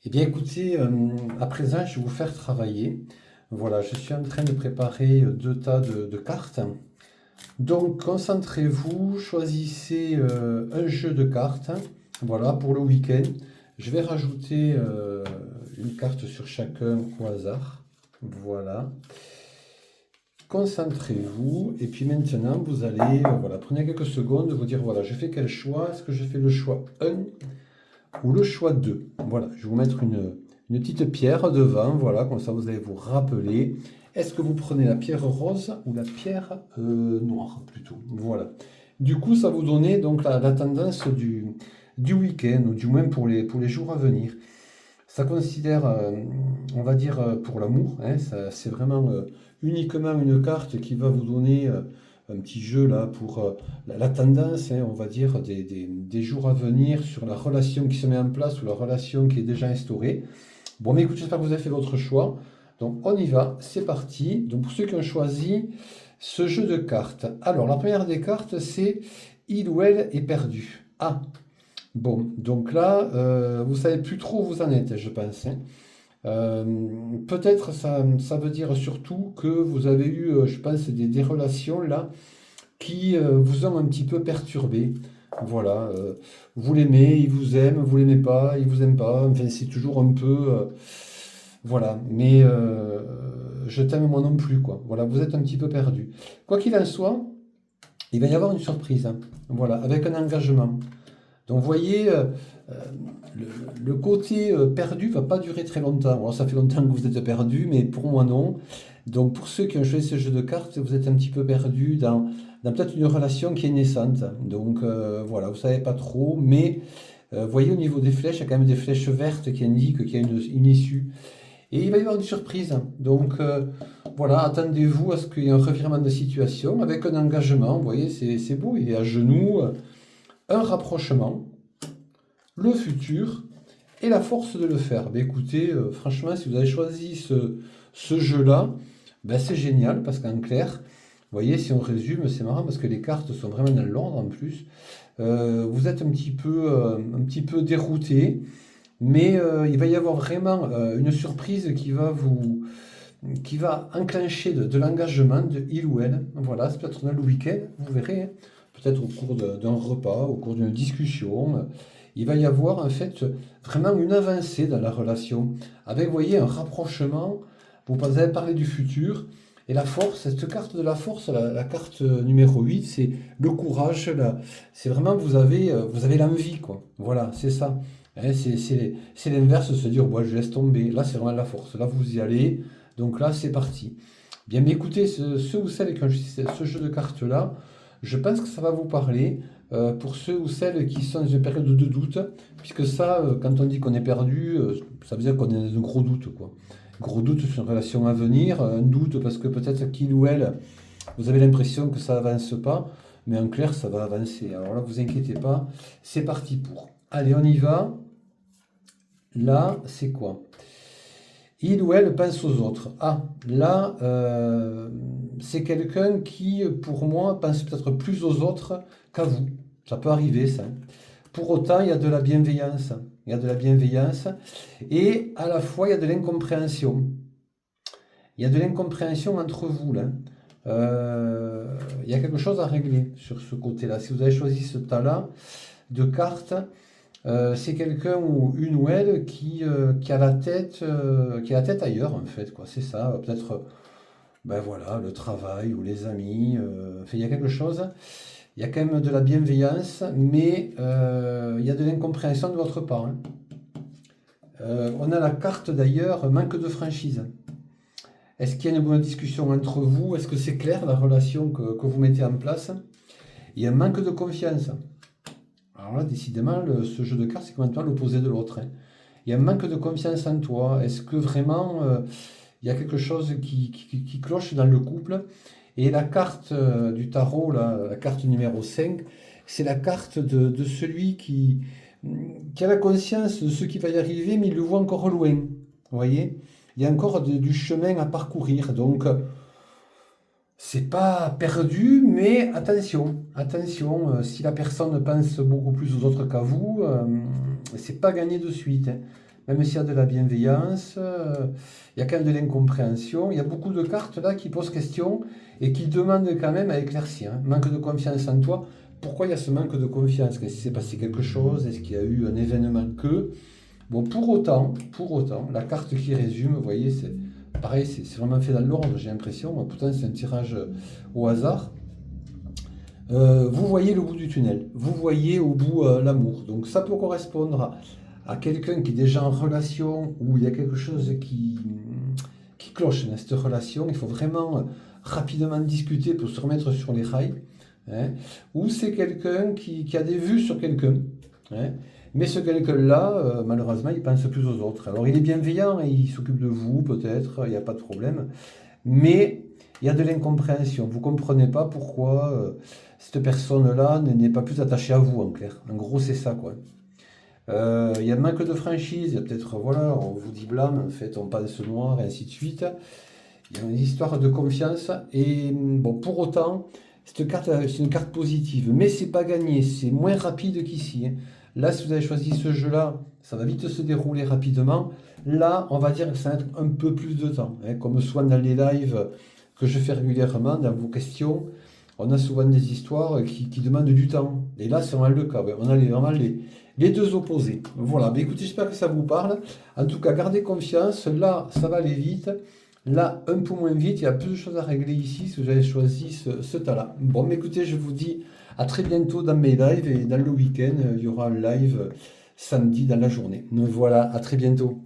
Eh bien, écoutez, à présent, je vais vous faire travailler. Voilà, je suis en train de préparer deux tas de cartes. Donc, concentrez-vous, choisissez un jeu de cartes. Voilà, pour le week-end. Je vais rajouter une carte sur chacun au hasard. Voilà. Concentrez-vous. Et puis maintenant, vous allez, voilà, prenez quelques secondes, vous dire, voilà, je fais quel choix? Est-ce que je fais le choix 1 ou le choix 2? Voilà, je vais vous mettre une petite pierre devant, voilà, comme ça vous allez vous rappeler. Est-ce que vous prenez la pierre rose ou la pierre noire plutôt? Voilà. Du coup, ça vous donnait donc la tendance du week-end, ou du moins pour les jours à venir. Ça considère, on va dire, pour l'amour, hein, c'est vraiment uniquement une carte qui va vous donner un petit jeu là pour la tendance, hein, on va dire, des jours à venir sur la relation qui se met en place ou la relation qui est déjà instaurée. Bon, mais écoute, j'espère que vous avez fait votre choix. Donc, on y va, c'est parti. Donc, pour ceux qui ont choisi ce jeu de cartes. Alors, la première des cartes, c'est Il ou elle est perdu. Ah, bon, donc là, vous savez plus trop où vous en êtes, je pense, hein. Euh, Peut-être ça veut dire surtout que vous avez eu, je pense, des relations là qui vous ont un petit peu perturbé. Voilà, vous l'aimez, il vous aime, vous l'aimez pas, il vous aime pas. Enfin, c'est toujours un peu, voilà. Mais je t'aime moi non plus, quoi. Voilà, vous êtes un petit peu perdu. Quoi qu'il en soit, il va y avoir une surprise, hein. Voilà, avec un engagement. Donc, vous voyez, euh, le, le côté perdu va pas durer très longtemps. Alors, ça fait longtemps que vous êtes perdu, mais pour moi, non. Donc, pour ceux qui ont choisi ce jeu de cartes, vous êtes un petit peu perdu dans peut-être une relation qui est naissante. Donc, voilà, vous savez pas trop, mais vous voyez, au niveau des flèches, il y a quand même des flèches vertes qui indiquent qu'il y a une issue. Et il va y avoir une surprise. Donc, voilà, attendez-vous à ce qu'il y ait un revirement de situation avec un engagement. Vous voyez, c'est beau, il est à genoux, un rapprochement, le futur et la force de le faire. Ben écoutez, franchement, si vous avez choisi ce jeu-là, ben c'est génial parce qu'en clair, vous voyez, si on résume, c'est marrant parce que les cartes sont vraiment dans l'ordre en plus. Vous êtes un petit peu dérouté, mais il va y avoir vraiment une surprise qui va enclencher de l'engagement de il ou elle. Voilà, c'est peut-être dans le week-end, vous verrez, hein. Peut-être au cours d'un repas, au cours d'une discussion. Il va y avoir en fait vraiment une avancée dans la relation, avec, vous voyez, un rapprochement. Vous avez parlé du futur, et la force, cette carte de la force, la carte numéro 8, c'est le courage, c'est vraiment, vous avez l'envie, quoi. Voilà, c'est ça. Hein, c'est l'inverse, se dire, bon, je laisse tomber. Là, c'est vraiment la force. Là, vous y allez. Donc là, c'est parti. Bien, mais écoutez, ceux ou celles qui ont ce jeu de cartes-là, je pense que ça va vous parler. Pour ceux ou celles qui sont dans une période de doute, puisque ça, quand on dit qu'on est perdu, ça veut dire qu'on est dans un gros doute, quoi. Gros doute sur une relation à venir, un doute parce que peut-être qu'il ou elle, vous avez l'impression que ça avance pas, mais en clair, ça va avancer. Alors là, vous inquiétez pas, c'est parti pour. Allez, on y va. Là, c'est quoi? Il ou elle pense aux autres. Ah, là, c'est quelqu'un qui, pour moi, pense peut-être plus aux autres qu'à vous. Ça peut arriver, ça. Pour autant, il y a de la bienveillance. Il y a de la bienveillance. Et à la fois, il y a de l'incompréhension. Il y a de l'incompréhension entre vous, là. Il y a quelque chose à régler sur ce côté-là. Si vous avez choisi ce tas-là de cartes, c'est quelqu'un ou une ou elle qui a la tête ailleurs en fait, quoi. C'est ça, peut-être, ben voilà, le travail ou les amis. Enfin, il y a quelque chose. Il y a quand même de la bienveillance, mais il y a de l'incompréhension de votre part, hein. On a la carte d'ailleurs, manque de franchise. Est-ce qu'il y a une bonne discussion entre vous? Est-ce que c'est clair la relation que vous mettez en place? Il y a un manque de confiance. Alors là, décidément, ce jeu de cartes, c'est complètement l'opposé de l'autre, hein. Il y a un manque de confiance en toi. Est-ce que vraiment il y a quelque chose qui cloche dans le couple? Et la carte du tarot, là, la carte numéro 5, c'est la carte de celui qui a la conscience de ce qui va y arriver, mais il le voit encore loin. Vous voyez? Il y a encore du chemin à parcourir. Donc, c'est pas perdu, mais attention, attention, si la personne pense beaucoup plus aux autres qu'à vous, c'est pas gagné de suite, hein. même s'il y a de la bienveillance, il y a quand même de l'incompréhension. Il y a beaucoup de cartes là qui posent question et qui demandent quand même à éclaircir, hein. Manque de confiance en toi. Pourquoi il y a ce manque de confiance? Est-ce qu'il s'est passé quelque chose? Est-ce qu'il y a eu un événement que... Bon, pour autant, la carte qui résume, vous voyez, c'est pareil, c'est vraiment fait dans l'ordre, j'ai l'impression. Pourtant, c'est un tirage au hasard. Vous voyez le bout du tunnel, vous voyez au bout l'amour. Donc ça peut correspondre à quelqu'un qui est déjà en relation où il y a quelque chose qui cloche dans cette relation. Il faut vraiment rapidement discuter pour se remettre sur les rails, hein. Ou c'est quelqu'un qui a des vues sur quelqu'un, hein. Mais ce quelqu'un-là, malheureusement, il pense plus aux autres. Alors il est bienveillant et il s'occupe de vous, peut-être, il n'y a pas de problème. Mais il y a de l'incompréhension. Vous ne comprenez pas pourquoi cette personne-là n'est pas plus attachée à vous, en clair. En gros, c'est ça, quoi. Il y a un manque de franchise, il y a peut-être, voilà, on vous dit blâme, en fait, on pense noir, et ainsi de suite. Il y a une histoire de confiance. Et bon, pour autant, cette carte, c'est une carte positive. Mais c'est pas gagné, c'est moins rapide qu'ici, hein. Là, si vous avez choisi ce jeu-là, ça va vite se dérouler rapidement. Là, on va dire que ça va être un peu plus de temps, hein, comme souvent dans les lives que je fais régulièrement, dans vos questions, on a souvent des histoires qui demandent du temps. Et là, c'est vraiment le cas. Ouais. On a vraiment les deux opposés. Voilà. Mais écoutez, j'espère que ça vous parle. En tout cas, gardez confiance. Là, ça va aller vite. Là, un peu moins vite. Il y a plus de choses à régler ici si vous avez choisi ce tas-là. Bon, mais écoutez, je vous dis à très bientôt dans mes lives. Et dans le week-end, il y aura un live samedi dans la journée. Donc voilà, à très bientôt.